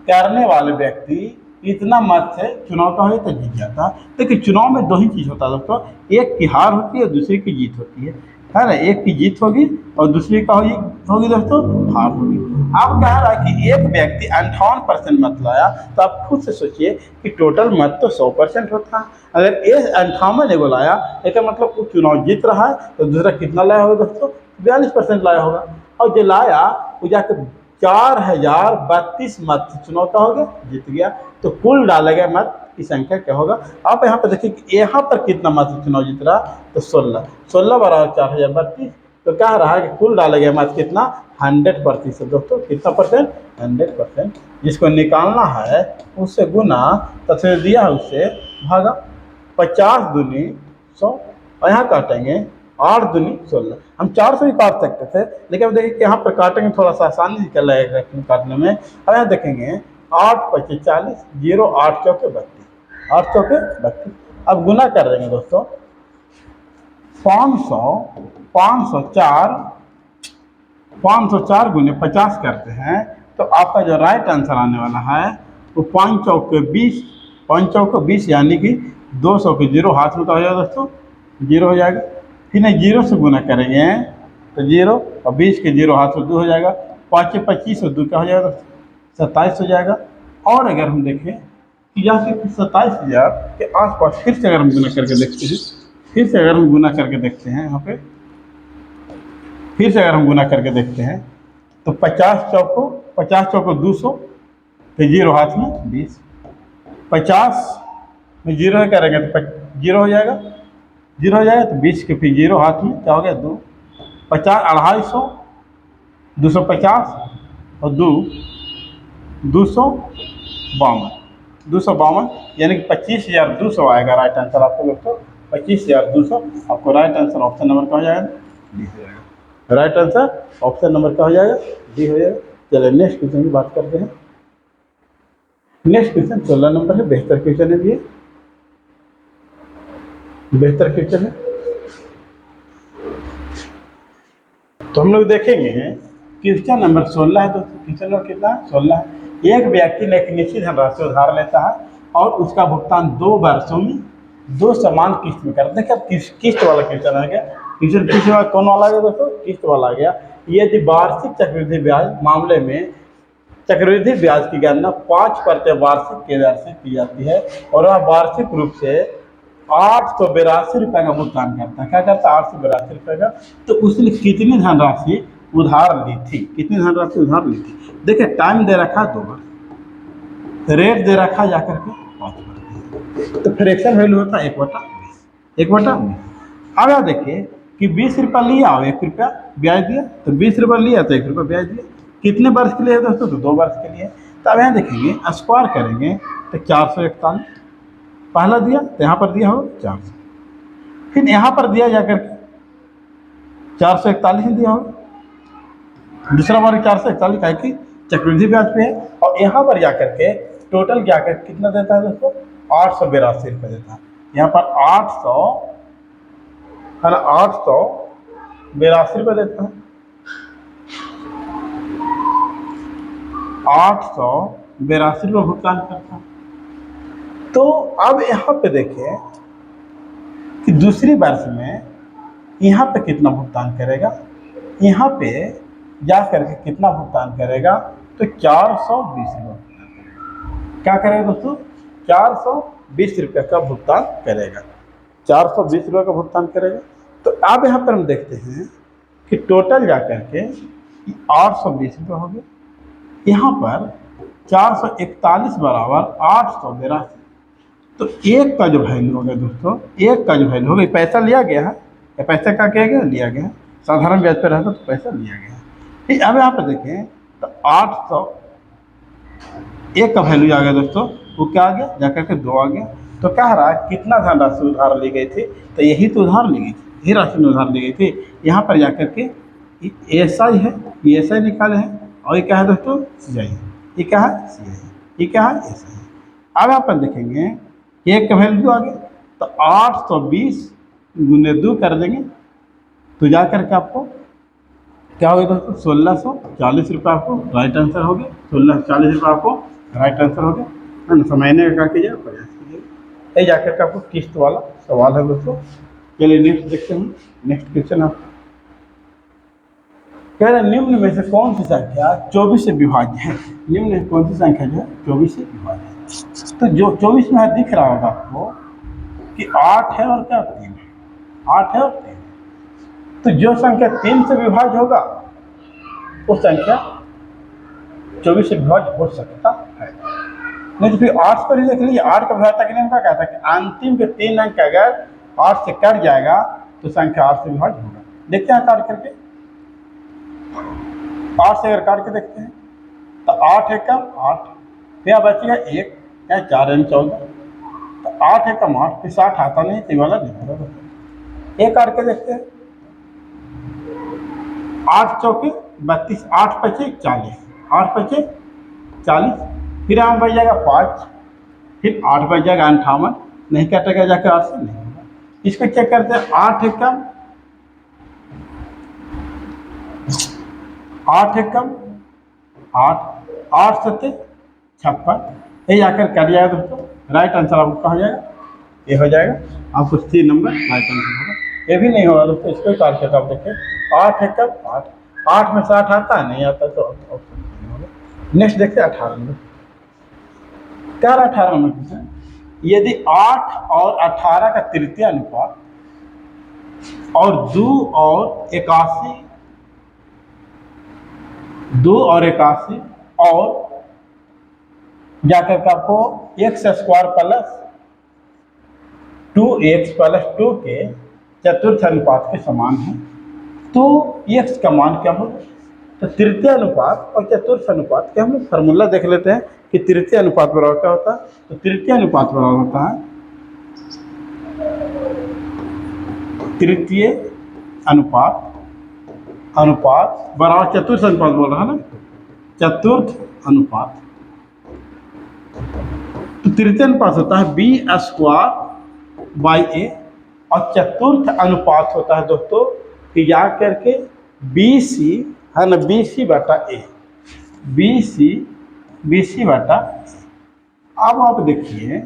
करने वाले व्यक्ति इतना मत से चुनाव का हो तो जीत जाता। देखिए चुनाव में 2 ही चीज़ होता है दोस्तों, एक की हार होती है, दूसरे की जीत होती है ना। एक की जीत होगी और दूसरी का होगी दोस्तों हार होगी। अब कह रहा है कि एक व्यक्ति 58% मत लाया, तो आप खुद से सोचिए कि टोटल मत तो 100% होता है। अगर ये 58 एगो लाया, इसका मतलब वो चुनाव जीत रहा है, तो दूसरा कितना लाया होगा दोस्तों, 42% लाया होगा। और जो लाया वो जाकर 4032 मत चुनाव का हो गया, जीत गया। तो कुल डाले गए मत की संख्या क्या होगा। आप यहाँ पर देखिए कि यहाँ पर कितना मत चुनाव जीत रहा, तो 16 बराबर 4032। तो कह रहा है कि कुल डाले गए मत कितना, 100% दोस्तों। कितना परसेंट, 100%। जिसको निकालना है उससे गुना तथा दिया है उससे भागा। 50 दूनी 100, और यहाँ काटेंगे 8 दूनी 16। हम 400 भी काट सकते थे, लेकिन अब देखिए कि यहाँ पर काटेंगे थोड़ा सा आसानी निकल लगेगा काटने में। अब यहाँ देखेंगे 8 25 40, 0 8 चौके 32, 8 चौके 32। अब गुना कर देंगे दोस्तों, 504 गुने 50 करते हैं तो आपका जो राइट आंसर आने वाला है वो 5 चौक के 20, 5 चौक को 20 यानी कि 200 के जीरो हाथ में तो हो जाएगा दोस्तों, जीरो हो जाएगा। फिर नहीं जीरो से गुना करेंगे तो जीरो, और 20 के जीरो हाथ में 2 हो जाएगा, 5 के 25 और 2 क्या हो जाएगा दोस्तों, 27 हो जाएगा। और अगर हम देखें कि यहाँ से 27,000 के आसपास फिर से अगर हम गुना करके देखते हैं, फिर से अगर हम गुना करके देखते हैं, यहाँ पे फिर से अगर हम गुना करके देखते हैं तो 50 चौको 200, फिर जीरो हाथ में 20, 50 में जीरो करेंगे तो जीरो हो जाएगा, जीरो हो जाएगा तो 20 के फिर जीरो हाथ में क्या हो गया 2, 50, 250, 250 और 252 यानी कि 25,200 आएगा राइट आंसर आपको दोस्तों, 25,200 आपको राइट आंसर ऑप्शन नंबर का हो जाएगा, डी हो जाएगा। राइट आंसर ऑप्शन नंबर का हो जाएगा, डी हो जाएगा। चलिए नेक्स्ट क्वेश्चन की बात करते हैं। नेक्स्ट क्वेश्चन 16 नंबर है, बेहतर क्वेश्चन है, ये बेहतर क्वेश्चन है। तो हम लोग देखेंगे क्वेश्चन नंबर 16 है दोस्तों। क्वेश्चन नंबर कितना है, 16 है। एक व्यक्ति ने एक निश्चित धनराशि उधार लेता है और उसका भुगतान 2 वर्षों में 2 समान किस्त में करते हैं। क्या किस्त वाला क्वेश्चन आ गया, क्वेश्चन किस्त वाला कौन वाला आ गया दोस्तों, किस्त वाला आ गया। यदि वार्षिक चक्रवृद्धि ब्याज मामले में चक्रवृद्धि ब्याज की गणना 5% वार्षिक के दर से की जाती है और वह वार्षिक रूप से 882 रुपये का भुगतान करता है। क्या करता है, 882 रुपये का। तो उसने कितनी धनराशि उधार ली थी, कितनी धनराशि उधार ली थी। देखिए टाइम दे रखा 2 वर्ष, रेट दे रखा जाकर के 5%, तो फ्रैक्शन वैल्यू होता है 1/20, 1/20। अब आप देखिए कि 20 रुपया लिया और 1 रुपया ब्याज दिया, तो 20 रुपया लिया तो 1 रुपया ब्याज दिया। कितने वर्ष के लिए है दोस्तों, तो 2 वर्ष के लिए। तो अब यहाँ देखेंगे स्क्वायर करेंगे तो 441 पहला दिया, तो यहाँ पर दिया हो 400, फिर यहाँ पर दिया जाकर के 441 दिया हो, दूसरा बार 441 है कि चक्रवृद्धि ब्याज पे है, और यहाँ पर जाकर के टोटल क्या कर कितना देता है दोस्तों, 882 रुपये देता है। यहाँ पर 800 है ना, 882 रुपये देता है, 882 रुपये भुगतान करता है। तो अब यहाँ पे देखिए कि दूसरी वर्ष में यहाँ पे कितना भुगतान करेगा, यहाँ पे जा करके कितना भुगतान करेगा, तो 420 रुपये क्या करेगा दोस्तों, 420 रुपये का भुगतान करेगा, 420 रुपये का भुगतान करेगा। तो अब यहाँ पर हम देखते हैं कि टोटल जा करके 820 रुपये हो गए, यहाँ पर 441 बराबर 882, तो एक का जो वैल्यू होगा दोस्तों, एक का जो वैल्यू होगा, पैसा लिया गया है, या पैसा का क्या गया, लिया गया है, साधारण ब्याज पर रहता तो पैसा लिया गया है। ठीक, अब यहाँ पर देखें तो 800 एक का वैल्यू आ गया दोस्तों, वो क्या आ गया, जाकर के 2 आ गया। तो कह रहा है कितना धनराशि उधार ली गई थी, तो यही तो उधार ली गई थी, यही राशि में उधार ली गई थी। यहाँ पर जाकर के ऐसा ही है, ये ऐसा ही निकाले हैं, और ये क्या है दोस्तों, CI है, ये क्या है, CI है, ये क्या है, ऐसा है। अब यहाँ पर देखेंगे एक का वैल्यू आ गया, तो 820 गुने 2 कर देंगे तो जा करके आपको क्या हो गया दोस्तों, 1640 रुपये आपको राइट आंसर हो गया, 1640 रुपये आपको राइट आंसर हो गया, है ना। महीने का कीजिए, प्रयास कीजिए, ये जाकर के आपको किस्त वाला सवाल है दोस्तों। चलिए नेक्स्ट देखते हैं। नेक्स्ट क्वेश्चन आप कह रहे निम्न में से कौन सी संख्या 24 से विभाज्य है, निम्न में कौन सी संख्या जो है 24 से विभाज्य है। तो जो 24 में दिख रहा होगा आपको कि 8 है और क्या 3 है, 8 है और 3 है। तो जो संख्या 3 से विभाज्य होगा वो संख्या 24 से विभाज्य हो सकता है, नहीं तो फिर 8 पर ही देख लीजिए। 8 का विभाज्यता के नियम का कहता है कि अंतिम के 3 अंक अगर 8 से कट जाएगा तो संख्या 8 से विभाज्य होगा। देखते हैं काट करके, 8 से अगर काट के देखते हैं तो 8 एकम 8, फिर बचेगा 1 या 4 यानी 14, तो 8 एकम 8, फिर 60 आता नहीं, तो वाला नहीं होगा। एक काट के देखते हैं, 8 चौके 32, 8 पचे 40, 8 पचे 40, फिर यहाँ बच जाएगा 5, फिर 8 बच जाएगा 58, नहीं कटेगा जाकर 8 से, नहीं होगा। इसको चेक करते हैं, 8 एकम 8 एकम 8, 8 सत्ते 56, ये जाकर कट जाएगा दोस्तों। राइट आंसर आपको कहा जाएगा, ये हो जाएगा आपको सी नंबर राइट आंसर होगा। ये भी नहीं होगा दोस्तों, इसको कैलकुलेट आप देखिए, 8 है कब 8, 8 में से 8 आता है, नहीं आता तो ऑप्शन नहीं होगा। नेक्स्ट देखते हैं 18 नंबर, क्या 18 नंबर क्वेश्चन, यदि 8 और 18 का तृतीय अनुपात और 2 और 81 और जाकर के आपको x square plus 2x plus 2 के चतुर्थ अनुपात के समान है, तो x का मान क्या होगा। तो तृतीय अनुपात और चतुर्थ अनुपात के हम लोग फार्मूला देख लेते हैं कि तृतीय अनुपात बराबर क्या होता है। तो तृतीय अनुपात बराबर होता है, तृतीय अनुपात बराबर चतुर्थ अनुपात बोल रहा है ना, चतुर्थ अनुपात। तो तृतीय अनुपात होता है बी स्क्वायर बाई ए, और चतुर्थ अनुपात होता है दोस्तों कि जा करके बी सी है ना, बी सी बटा ए, बी सी बटा ए। अब आप देखिए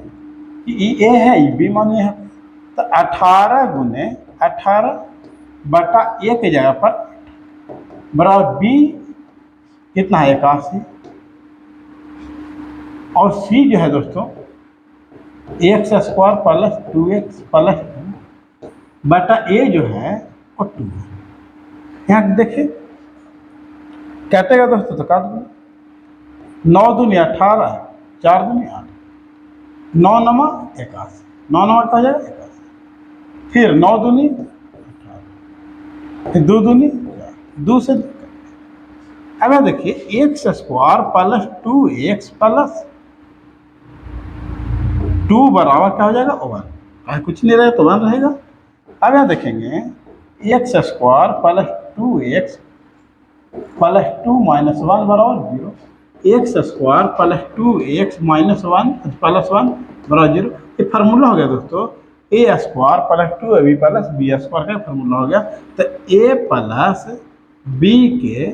कि ए है, ये बी मानिए है, तो 18 गुने 18 बटा ए की जगह पर बराबर बी कितना है 81, और सी जो है दोस्तों x square plus 2x plus 2 बटा ए जो है वो 2 है। यहाँ देखिए काटेगा दोस्तों तो काट दो, 9 दूनी 18, 4 दूनी 8, 9 नमा 81, 9 नमा क्या हो जाएगा 81, फिर 9 दूनी 18, फिर 2 दूनी 2 से। अब यहाँ देखिए x square plus 2x plus 2 बराबर क्या हो जाएगा 1, कुछ नहीं रहेगा तो 1 रहेगा। अब यहाँ देखेंगे x square plus 2x plus 2 minus 1 बराबर 0, x square plus 2x minus 1 plus 1 बराबर 0। ये फार्मूला हो गया दोस्तों, a square plus 2ab plus b square का फार्मूला हो गया। तो ए प्लस बी के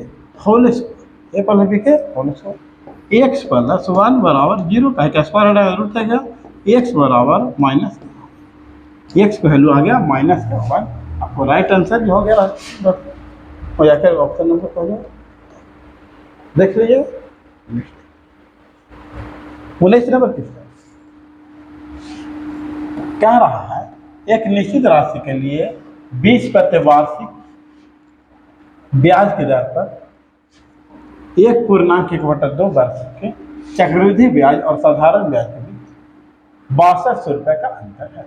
whole square, a plus b के होल स्क्वायर, एक्स प्लस 1 बराबर 0 का स्क्वायर हटाएगा रूट आ गया, एक्स बराबर माइनस, एक्स का वैल्यू आ गया माइनस का 1। आपको राइट आंसर जो हो गया हो जाकर ऑप्शन नंबर हो जाए, देख लीजिए 19 नंबर किसका कह रहा है, एक निश्चित राशि के लिए 20% वार्षिक ब्याज के दर पर 1.1/2 वर्ष के चक्रवृद्धि ब्याज और साधारण ब्याज के बीच 6200 रुपये का अंतर है।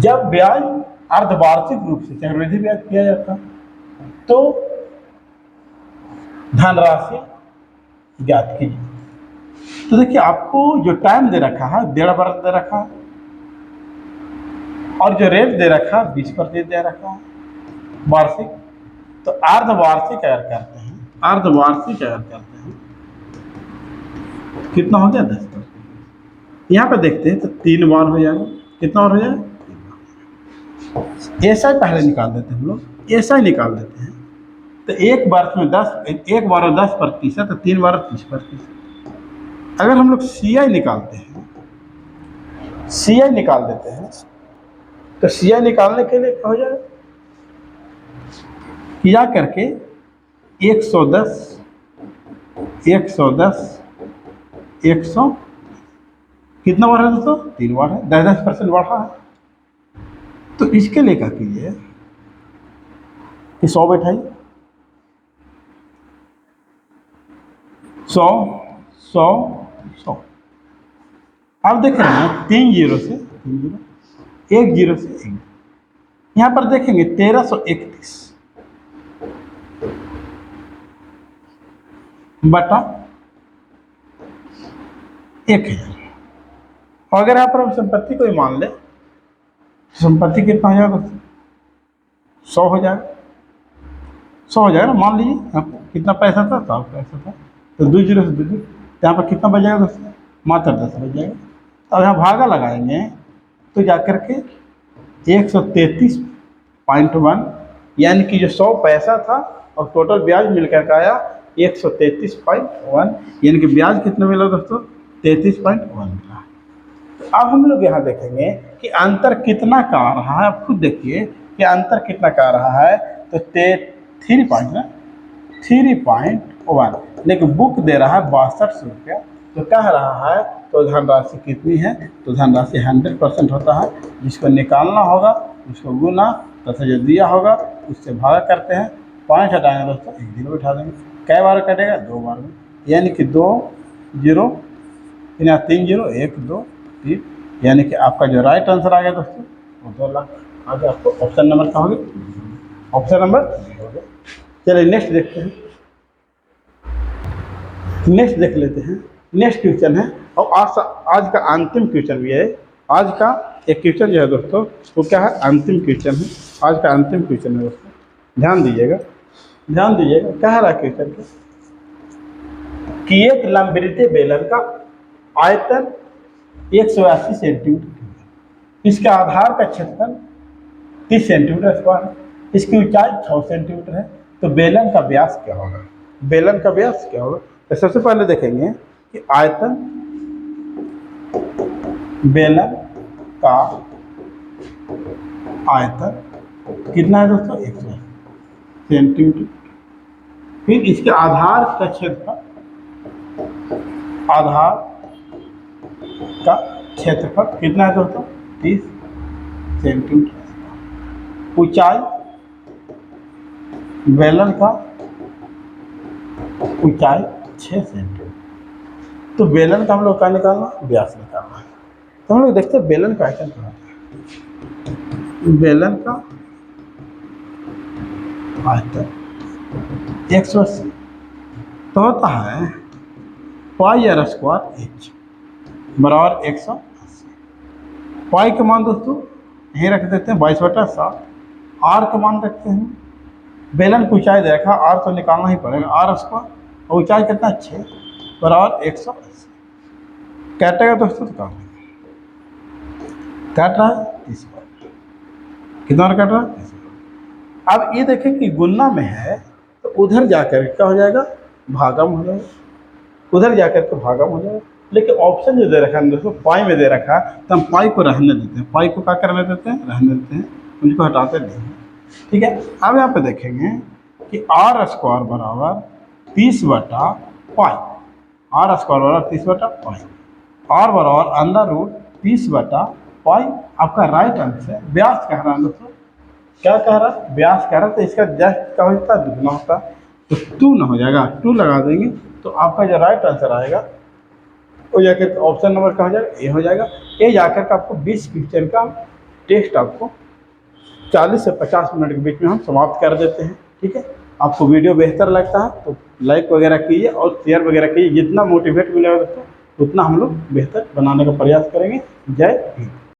जब ब्याज अर्धवार्षिक रूप से चक्रवृद्धि ब्याज किया जाता है तो धनराशि ज्ञात कीजिए। तो देखिए आपको जो टाइम दे रखा है 1.5 वर्ष दे रखा है, और जो रेट दे रखा है 20% दे रखा है वार्षिक। तो अर्धवार्षिक अगर करते हैं, कितना हो गया 10%। यहाँ पे देखते हैं तो 3 बार हो जाएगा, कितना और हो जाएगा 3 बार। ऐसा ही पहले निकाल देते हैं हम लोग, ऐसा ही निकाल देते हैं। तो एक वर्ष में 10, एक बार 10%, तो 3 बार 30%। अगर हम लोग CI निकालते हैं, CI निकाल देते हैं, तो CI निकालने के लिए क्या हो जाएगा, किया करके 110 100 कितना बार है दोस्तों 3 बार है, 10% बढ़ा है। तो इसके लिए क्या कीजिए कि 100 बैठाइए, 100 100 100। आप देख रहे हैं 3 जीरो से 3 जीरो, 1 जीरो से 1। यहाँ पर देखेंगे 1331 बटा 1000। और अगर यहाँ पर हम संपत्ति को ही मान ले, संपत्ति कितना हो जाएगा दोस्तों 100 हो जाएगा, 100 हो जाएगा ना। मान लीजिए यहाँ पर कितना पैसा था, 100 पैसा था, तो 2 जीरो से 2 जीरो, यहाँ पर कितना बच जाएगा दोस्तों, मात्र 10 बच जाएगा। तो यहाँ भागा लगाएंगे तो जाकर के 133.1, यानी कि जो 100 पैसा था और टोटल ब्याज मिलकर के आया 133.1, यानी कि ब्याज कितना मिला दोस्तों? 33.1 मिला। तो अब हम लोग यहाँ देखेंगे कि अंतर कितना का आ रहा है। आप खुद देखिए कि अंतर कितना का आ रहा है। तो 3.1, लेकिन बुक दे रहा है 6200 रुपया। तो कह रहा है तो धनराशि कितनी है? तो धनराशि 100% होता है। जिसको निकालना होगा उसको गुना तथा जो दिया होगा उससे भागा करते हैं। 5 हटाएंगे दोस्तों, 1 जीरो बिठा देंगे। कै बार कटेगा? 2 बार में, यानी कि 2 जीरो, या 3 जीरो, 1 2 3, यानी कि आपका जो राइट आंसर आ गया दोस्तों वो 2 लाख। आगे आपको ऑप्शन नंबर का हो गया, ऑप्शन नंबर हो गया। चलिए नेक्स्ट देखते हैं, नेक्स्ट देख लेते हैं। नेक्स्ट क्वेश्चन है और आज का अंतिम क्वेश्चन भी है। आज का एक क्वेश्चन जो है दोस्तों वो क्या है? अंतिम क्वेश्चन है। आज का अंतिम क्वेश्चन है दोस्तों, ध्यान दीजिएगा, ध्यान दीजिएगा। कह रहा क्वेश्चन कि एक लंबवृत्तीय बेलन का आयतन 180 सेंटीमीटर, इसके आधार का क्षेत्रफल 30 सेंटीमीटर स्क्वायर है, इसकी ऊंचाई 6 सेंटीमीटर है। तो बेलन का व्यास क्या होगा? बेलन का व्यास क्या होगा? तो सबसे पहले देखेंगे कि आयतन बेलन का आयतन कितना है दोस्तों? 180 सेंटीमीटर। फिर इसके आधार का क्षेत्रफल, आधार का क्षेत्रफल कितना है दोस्तों? 30 सेंटीमीटर। ऊंचाई बेलन का ऊंचाई 6 सेंटीमीटर। तो बेलन का हम लोग क्या निकालना? व्यास निकालना है। तो हम लोग देखते हैं बेलन का आयतन क्या होता है। बेलन का आयतन 180 तो होता है पाई आर स्क्वायर एच बराबर 180। पाई का मान दोस्तों यहीं रख देते हैं 22/7। आर का मान रखते हैं, बेलन की ऊंचाई देखा, आर तो निकालना ही पड़ेगा, आर स्क्वायर और ऊंचाई कितना? 6 बराबर 180। काटेगा दोस्तों तो काम काट रहा है 30 बार, कितना काट रहा है? 30 बार। अब ये देखें कि गुना में है तो उधर जाकर क्या हो जाएगा? भागम हो जाएगा, उधर जाकर के भागम हो जाएगा। लेकिन ऑप्शन जो दे रखा है दोस्तों पाई में दे रखा है, तो हम पाई को रहने देते हैं। पाई को क्या करने देते हैं? रहने देते हैं, उनको हटाते नहीं हैं। ठीक है। अब यहाँ पे देखेंगे कि आर स्क्वायर बराबर 30/पाई, आर स्क्वायर बराबर 30/पाई, आर बराबर अंडर रूट 30/पाई। आपका राइट आंसर है। व्यास कह रहा है दोस्तों, क्या कह रहा है? व्यास कह रहा है। तो इसका जस्ट क्या होता है? दुगना होता है। तो 2 ना हो जाएगा, 2 लगा देंगे तो आपका जो राइट आंसर आएगा वो जाकर ऑप्शन नंबर क्या हो जाएगा? ए हो जाएगा। ए जाकर के आपको 20 क्वेश्चन का टेस्ट आपको 40 से 50 मिनट के बीच में हम समाप्त कर देते हैं। ठीक है। आपको वीडियो बेहतर लगता है तो लाइक वगैरह कीजिए और शेयर वगैरह कीजिए। जितना मोटिवेट मिलेगा दोस्तों उतना हम लोग बेहतर बनाने का प्रयास करेंगे। जय हिंद।